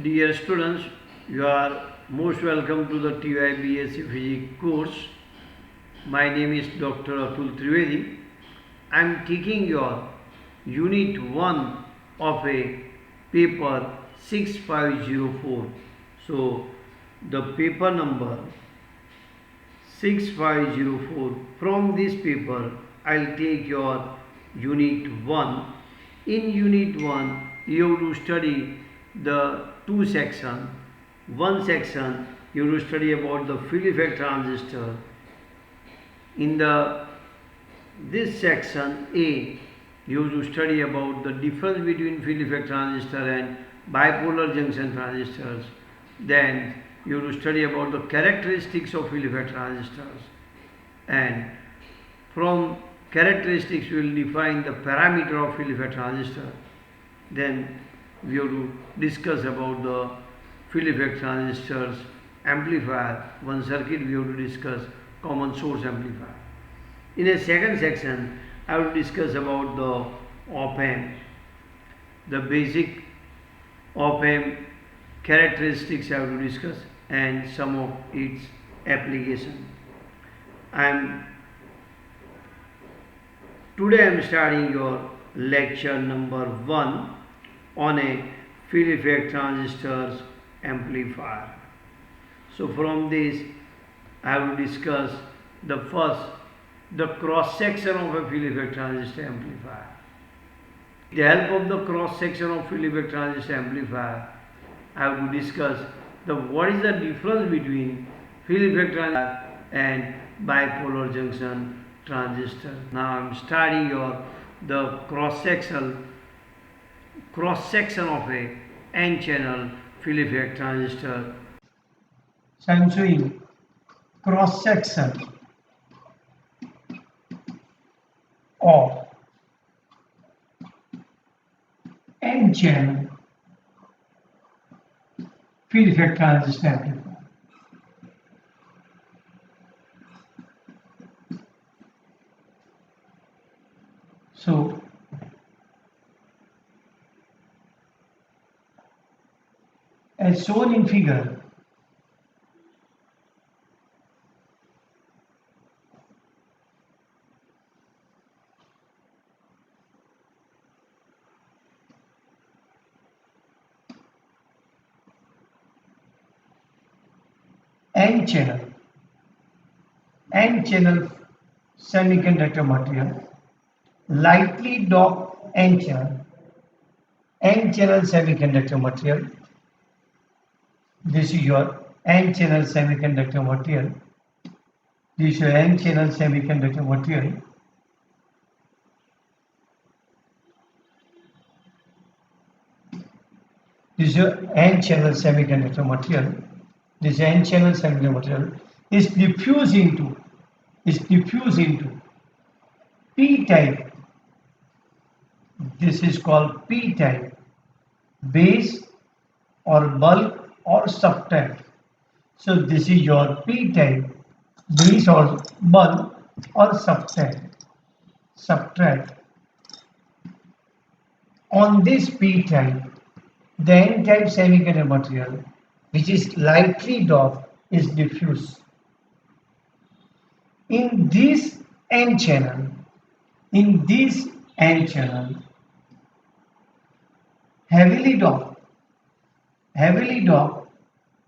Dear students, you are most welcome to the TY BSc Physics course. My name is Dr. Atul Trivedi. I am taking your Unit 1 of a paper 6504. So, the paper number 6504. From this paper, I'll take your Unit 1. In Unit 1, you have to study the two sections. One section, you have to study about the field effect transistor. In this section A, you have to study about the difference between field effect transistor and bipolar junction transistors. Then you have to study about the characteristics of field effect transistors, and from characteristics we will define the parameter of field effect transistor. Then we have to discuss about the field effect transistors amplifier. One circuit we have to discuss common source amplifier. In a second section, I will discuss about the op-amp, the basic op-amp characteristics I will discuss and some of its application. Today I am starting your lecture number 1 on a field effect transistors amplifier. So from this I will discuss the cross section of a field effect transistor amplifier. With the help of the cross section of field effect transistor amplifier, I will discuss what is the difference between field effect transistor and bipolar junction transistor. Now I am starting the cross section of a n-channel field effect transistor. So I am showing cross section of n-channel field effect transistor amplifier. So as shown in figure, n-channel semiconductor material, lightly doped n-channel semiconductor material. This is your n-channel semiconductor material. This is your n-channel semiconductor material. This is your n-channel semiconductor material. This n-channel semiconductor material is diffused into p-type. This is called p-type, base or bulk or subtrate. So this is your p-type, base or bulk or subtrate. On this p-type, the n-type semiconductor material, which is lightly doped, is diffused. In this n-channel, heavily doped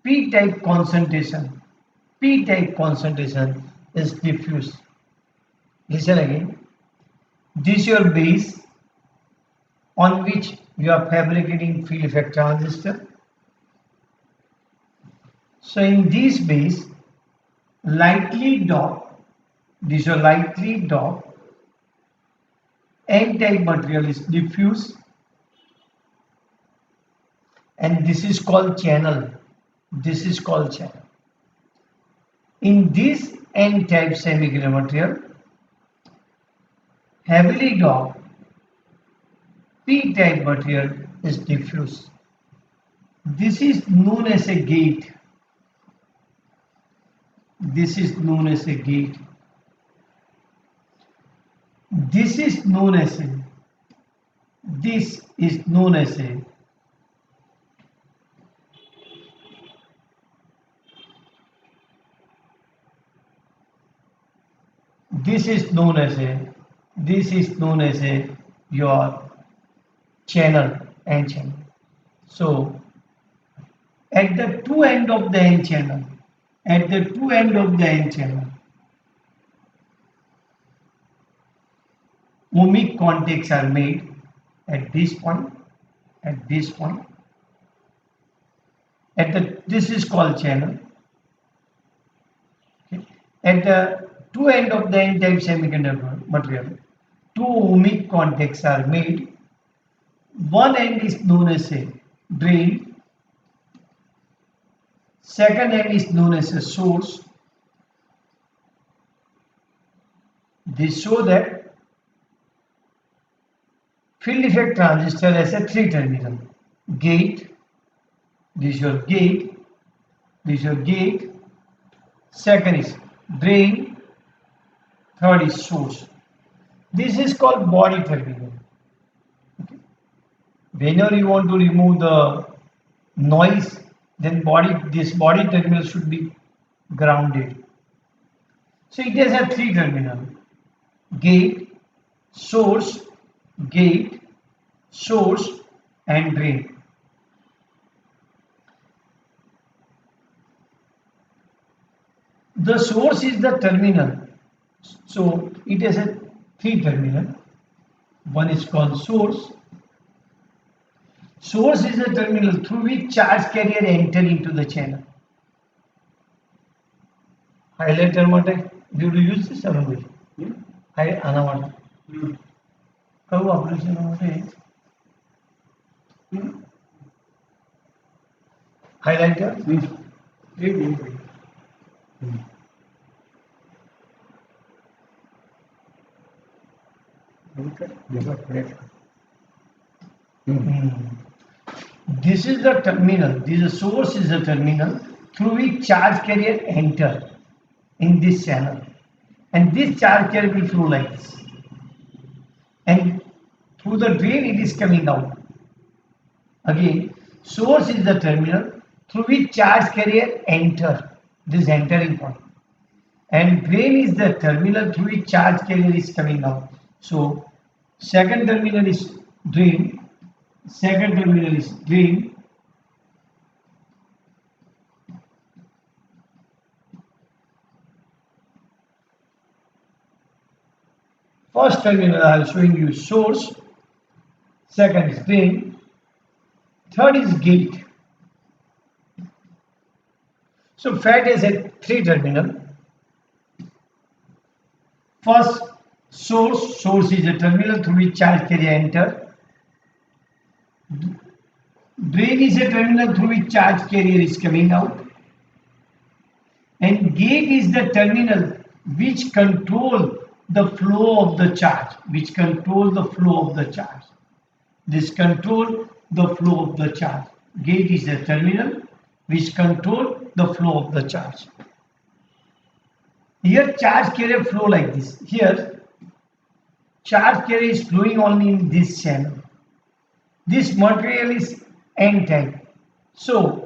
p-type concentration is diffused. Listen again. This is your base on which you are fabricating field effect transistor. So in this base, lightly doped n-type material is diffused, and this is called channel. In this n-type semiconductor material, heavily doped p-type material is diffused. This is known as a gate. This is known as a this is known as a this is known as a your channel, n channel. So at the two end of the n channel, at the two end of the n channel, ohmic contacts are made at this point, at this point. At the this is called channel. Okay. At the two end of the n-type semiconductor material, two ohmic contacts are made. One end is known as a drain, second end is known as a source. This show that field effect transistor has a three terminal gate. This is your gate, this is your gate, second is drain, third is source. This is called body terminal. Okay. Whenever you want to remove the noise, then this body terminal should be grounded. So it has a three terminal gate, source, and drain. The source is the terminal, so it has a three terminal. One is called source. Source is a terminal through which charge carrier enter into the channel. Highlighter માટે you do use this or not? આના માટે કયું વાપર્યું છે એના માટે highlighter. This is the terminal. This source is the terminal through which charge carrier enter in this channel, and this charge carrier will flow like this, and through the drain it is coming out. Again, source is the terminal through which charge carrier enter, this entering point, and drain is the terminal through which charge carrier is coming out. So second terminal is drain, second terminal is drain, first terminal I am showing you source, second is drain, third is gate. So FET is a three terminal. First source is a terminal through which charge carrier enter. Drain is a terminal through which charge carrier is coming out, and gate is the terminal which control the flow of the charge, This control the flow of the charge. Gate is the terminal which control the flow of the charge. Here charge carrier flow like this. Here charge carrier is flowing only in this channel. This material is n-type. So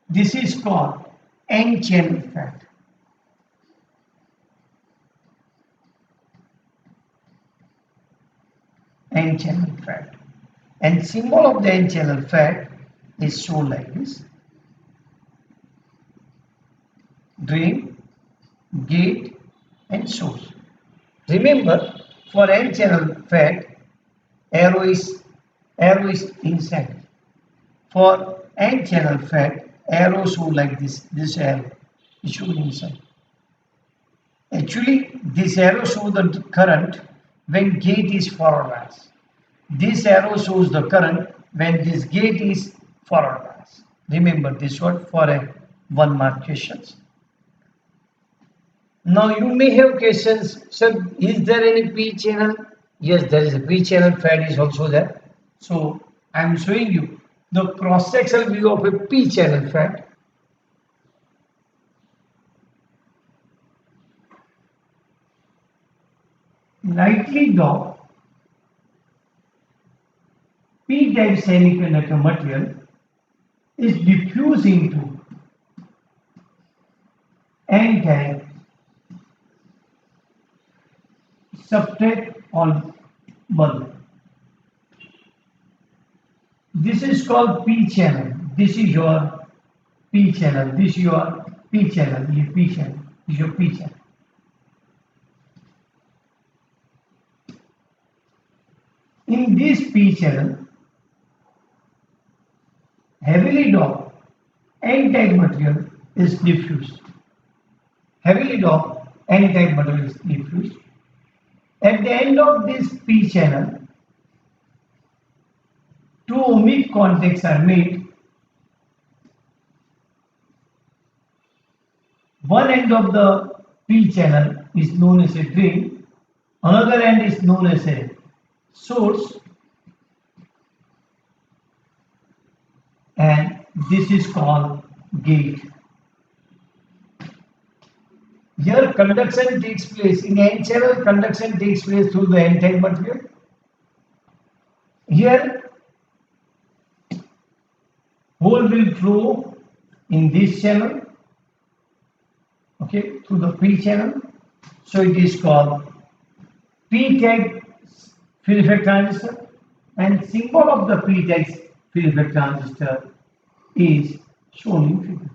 this is called n-channel FET. N-channel FET. And symbol of the n-channel FET is shown like this. Drain, gate, and source. Remember, for n-channel FET, arrow is inside. For n-channel FET, arrow show like this. This arrow is shown inside. Actually, this arrow shows the current when gate is forward bias. This arrow shows the current when this gate is forward bias. Remember this word for a 1 mark questions. Now you may have questions, sir, is there any P channel? Yes, there is a P channel FET is also there. So I am showing you the cross-sectional view of a P channel FET. Lightly doped P-type semiconductor material is diffused into N-type subtract or bulb. This is called P channel. This is your P channel. This is your P channel. This P channel. This is your P channel. In this P channel, heavily doped N-type material is diffused. Heavily doped N-type material is diffused. At the end of this P channel, two ohmic contacts are made. One end of the P channel is known as a drain, another end is known as a source, and this is called gate. Here conduction takes place in N channel, conduction takes place through the N-type material. Here hole will flow in this channel, okay, through the P channel. So it is called P-type field effect transistor, and symbol of the P-type field effect transistor is shown in figure.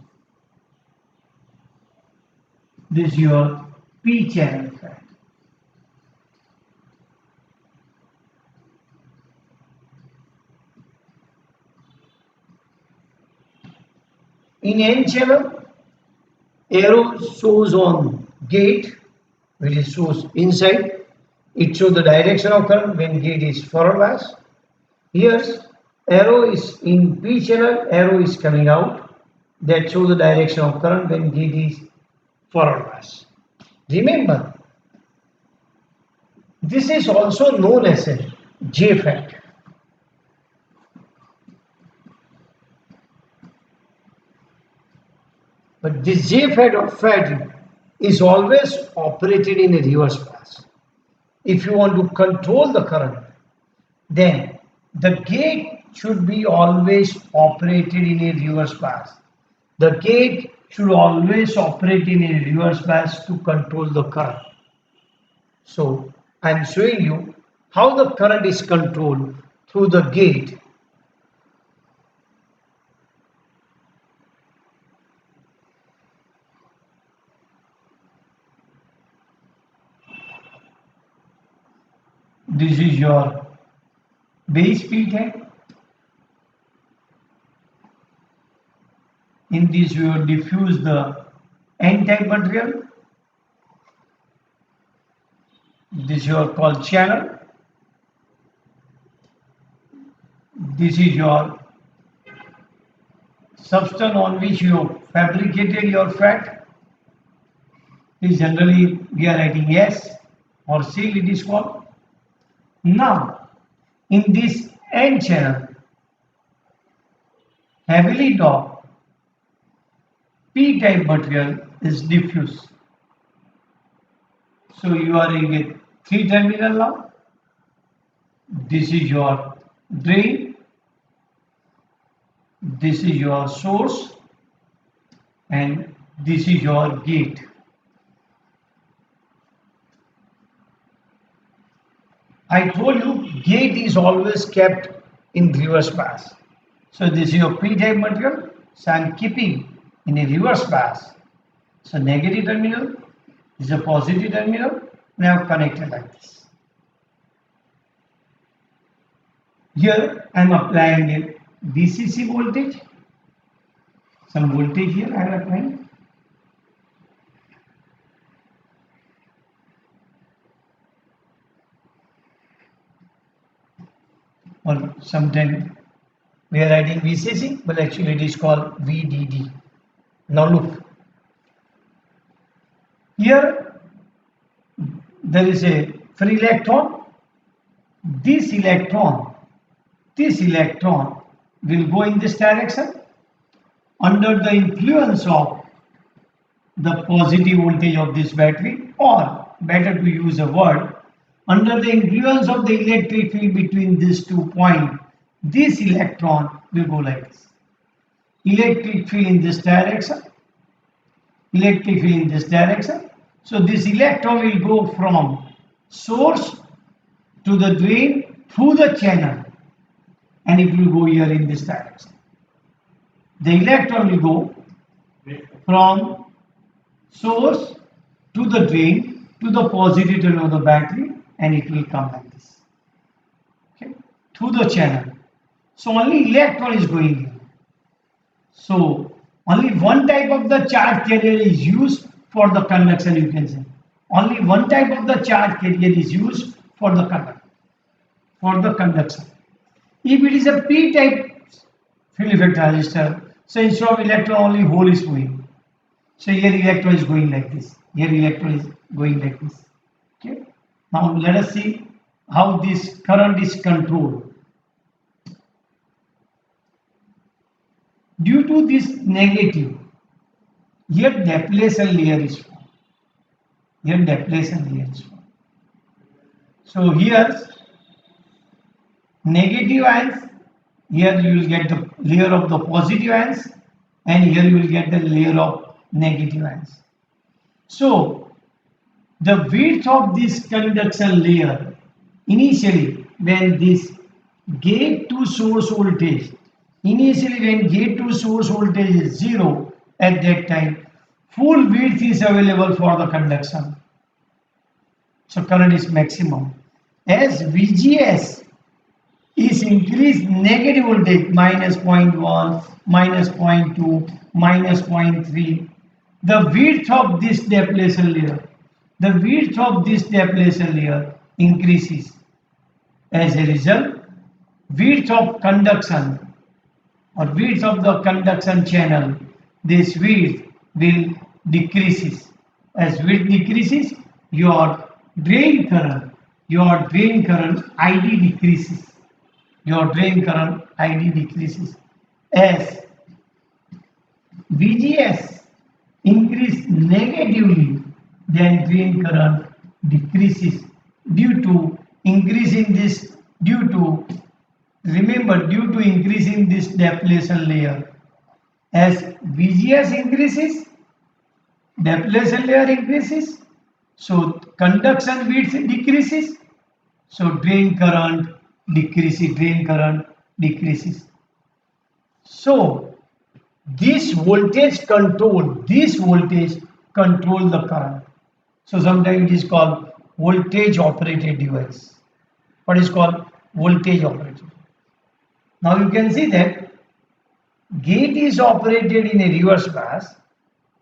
This is your P channel effect. In N channel, arrow shows on gate, which is shows inside. It shows the direction of current when gate is forward bias. Here, arrow is in P channel, arrow is coming out. That shows the direction of current when gate is forward bias. Remember, this is also known as a J-FET. But this J-FET or FET is always operated in a reverse bias. If you want to control the current, then the gate should be always operated in a reverse bias. The gate should always operate in a reverse bias to control the current. So I am showing you how the current is controlled through the gate. This is your base P-type. In this you will diffuse the N-type material. This you are called channel. This is your substance on which you fabricated your FET. This generally we are writing S or seal it is called. Now, in this N channel, heavily doped P-type material is diffused. So you are in a 3-terminal now. This is your drain. This is your source. And this is your gate. I told you gate is always kept in reverse bias. So this is your P-type material. So I am keeping in a reverse bias. So negative terminal is a positive terminal. And I have connected like this. Here I am applying a VCC voltage. Some voltage here I am applying. Or sometimes we are writing VCC, but actually it is called VDD. Now look, here there is a free electron. This electron will go in this direction under the influence of the positive voltage of this battery, or better to use a word, under the influence of the electric field between these 2 points, this electron will go like this. Electric field in this direction, electric field in this direction. So this electron will go from source to the drain through the channel, and it will go here in this direction. The electron will go from source to the drain to the positive terminal of the battery, and it will come like this. Okay, through the channel. So only electron is going here. So only one type of the charge carrier is used for the conduction, you can say. Only one type of the charge carrier is used for the conduction. If it is a p-type field effect transistor, so instead of electron only hole is going. So here electron is going like this. Here electron is going like this. Okay. Now let us see how this current is controlled. Due to this negative, here depletion layer is formed. Here depletion layer is formed. So here negative ions, here you will get the layer of the positive ions, and here you will get the layer of negative ions. So the width of this conduction layer, initially when this gate to source voltage, is 0, at that time full width is available for the conduction. So current is maximum. As VGS is increased negative voltage minus 0.1, minus 0.2, minus 0.3, the width of this depletion layer, increases. As a result, width of conduction or width of the conduction channel, this width will decreases. As width decreases, your drain current ID decreases. As VGS increase negatively, then drain current decreases due to increasing this depletion layer. As VGS increases, depletion layer increases, so conduction width decreases, so drain current decreases. So this voltage control the current. So sometimes it is called voltage operated device. What is called voltage operated? Now you can see that gate is operated in a reverse bias.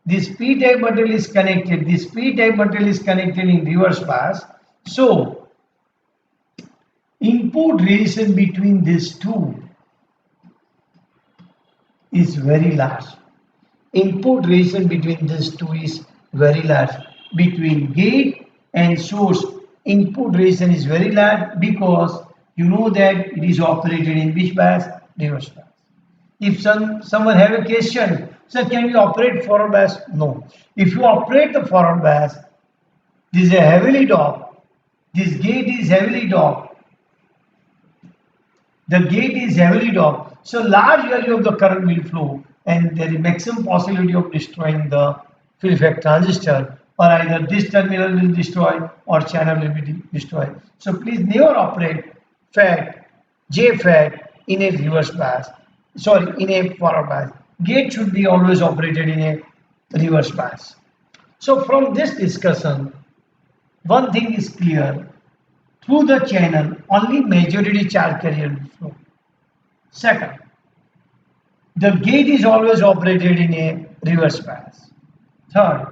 This p-type material is connected. In reverse bias. So input resistance between these two is very large. Between gate and source, input resistance is very large, because you know that it is operated in which bias? Reverse bias. If someone have a question, sir, can we operate forward bias? No. If you operate the forward bias, this is a heavily doped. This gate is heavily doped. So large value of the current will flow, and there is maximum possibility of destroying the field effect transistor, or either this terminal will destroy or channel will be destroyed. So please never operate JFET in a reverse bias. In a forward bias. Gate should be always operated in a reverse bias. So from this discussion, one thing is clear: through the channel, only majority charge carrier will flow. Second, the gate is always operated in a reverse bias. Third,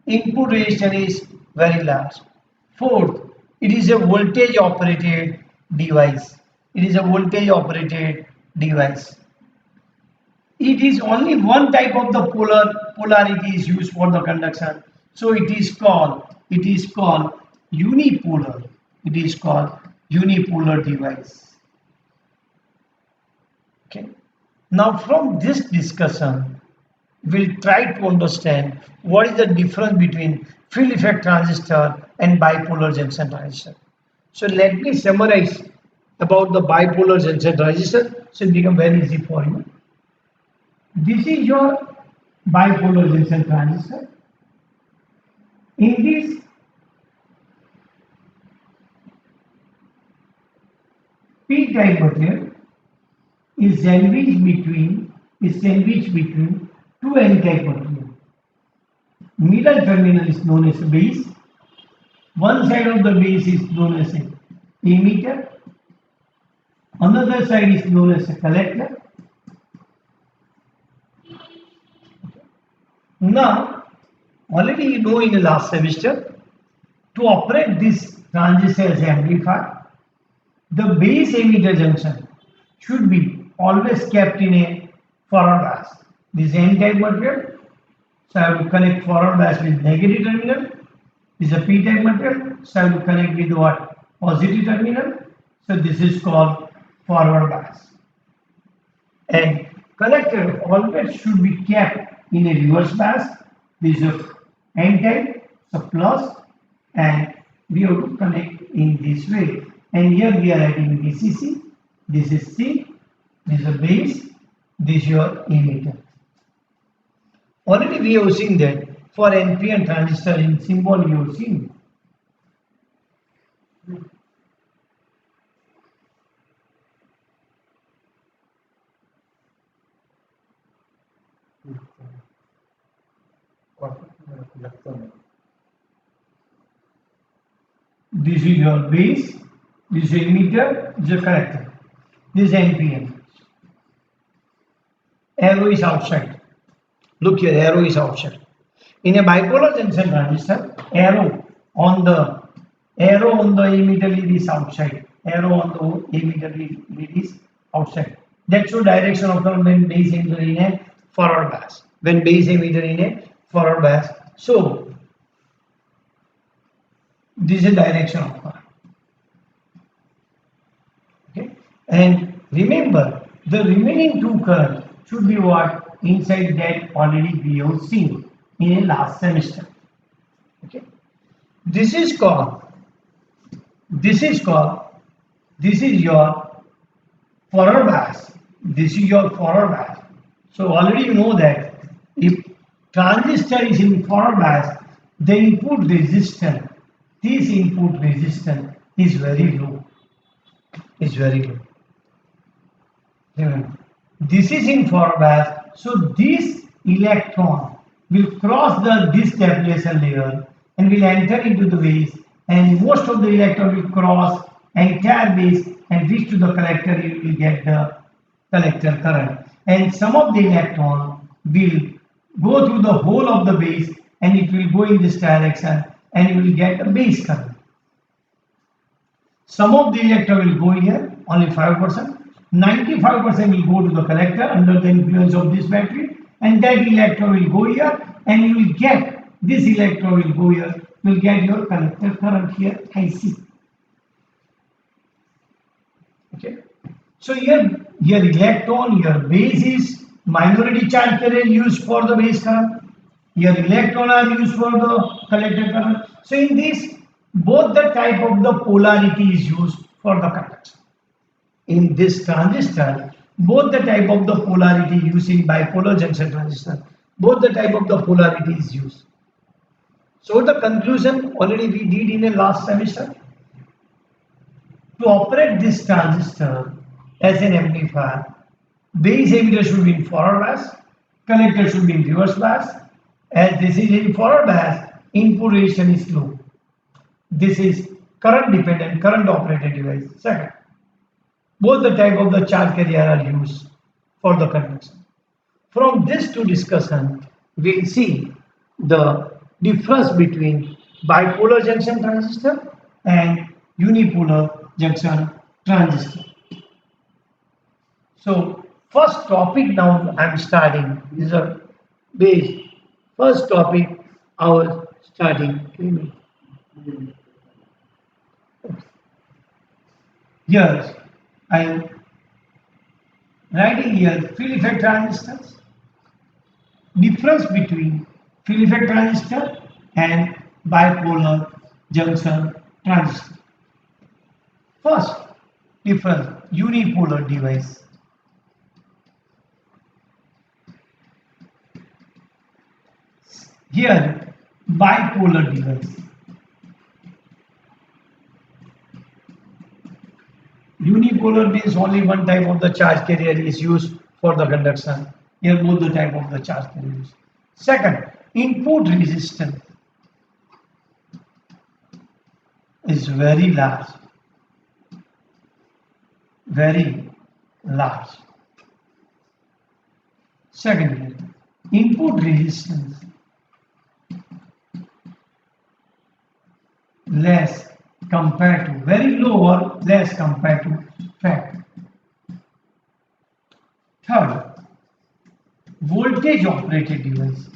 input resistance is very large. Fourth, it is a voltage operated device. It is only one type of the polarity is used for the conduction. So it is called unipolar. Device. Okay. Now from this discussion, we'll try to understand what is the difference between field effect transistor and bipolar junction transistor. So let me summarize about the bipolar junction transistor, so it becomes very easy for you. This is your bipolar junction transistor. In this type material is sandwiched between two N type material. Middle terminal is known as a base. One side of the base is known as an emitter. Another side is known as a collector. Now, already you know in the last semester, to operate this transistor as amplifier, the base emitter junction should be always kept in a forward bias. This N-type material, so I have to connect forward bias with negative terminal. This is a P-type material, so I have to connect with what? Positive terminal. So this is called forward bias. And collector always should be kept in a reverse bias. This is a N-type, so plus, and we have to connect in this way. And here we are adding VCC. This is C. This is a base. This is your emitter. Already we have seen that for NPN transistor in symbol you have seen. This is your base, this is emitter, this is a collector. This is NPN. Arrow is outside. Look here, arrow is outside. In a bipolar junction transistor, arrow on the emitter lead is outside. Arrow on the emitter lead is outside. That shows direction of current when base emitter in a forward bias. When base emitter in a forward bias. So this is a direction of current. Okay, and remember the remaining two current should be what? Inside that already we have seen in a last semester. Okay, this is your forward bias. This is your forward bias. So already you know that if transistor is in forward bias, the input resistance, this input resistance is very low. Is very low. Remember, this is in forward bias. So this electron will cross this depletion layer and will enter into the base, and most of the electron will cross entire base and reach to the collector. You will get the collector current, and some of the electron will go through the whole of the base and it will go in this direction and you will get a base current. Some of the electron will go here, only 5%. 95% will go to the collector under the influence of this battery, and that electron will go here, and you will get this electron will go here, you will get your collector current here, IC. Okay, so here your electron, your base is minority charge carrier used for the base current, your electron are used for the collector current. So in this, both the type of the polarity is used for the conduction. In this transistor, both the type of the polarity used in bipolar junction transistor, both the type of the polarity is used. So the conclusion already we did in the last semester. To operate this transistor as an amplifier, base emitter should be in forward bias, collector should be in reverse bias. As this is in forward bias, input resistance is low. This is current dependent, current operated device. Second, both the type of the charge carrier are used for the conduction. From this two discussion, we will see the difference between bipolar junction transistor and unipolar junction transistor. So first topic now I am starting is a base. First topic I was starting. Here I am writing here field effect transistors. Difference between field effect transistor and bipolar junction transistor. First difference, unipolar device. Here bipolar device. Unipolar means only one type of the charge carrier is used for the conduction. Here both the type of the charge carriers. Second, input resistance is very large. Very large. Secondly, input resistance less compared to very low or less compared to FET. Third, voltage operated device.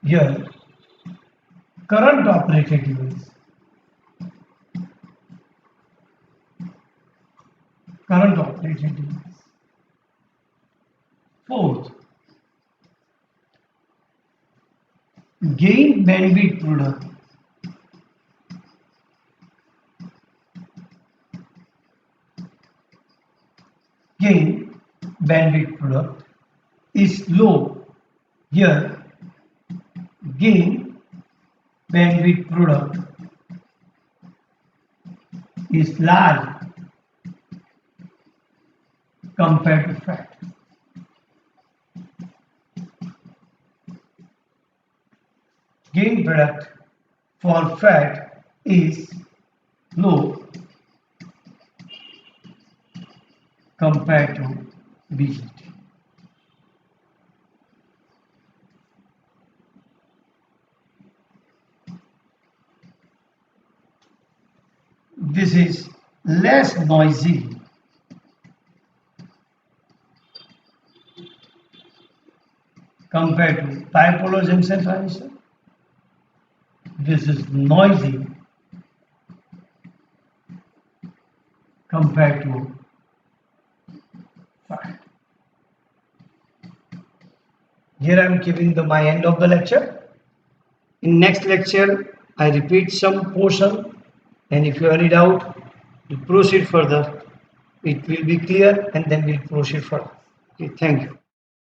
Here, current operated device. Current operated device. Fourth, gain bandwidth product. Gain bandwidth product is low. Here, gain bandwidth product is large compared to FET. Gain product for FET is low compared to BJT. This is less noisy compared to bipolar junction transistor. This is noisy compared to FET. Here I am giving my end of the lecture. In next lecture, I repeat some portion, and if you have any doubt, you proceed further. It will be clear, and then we'll proceed further. Okay, thank you.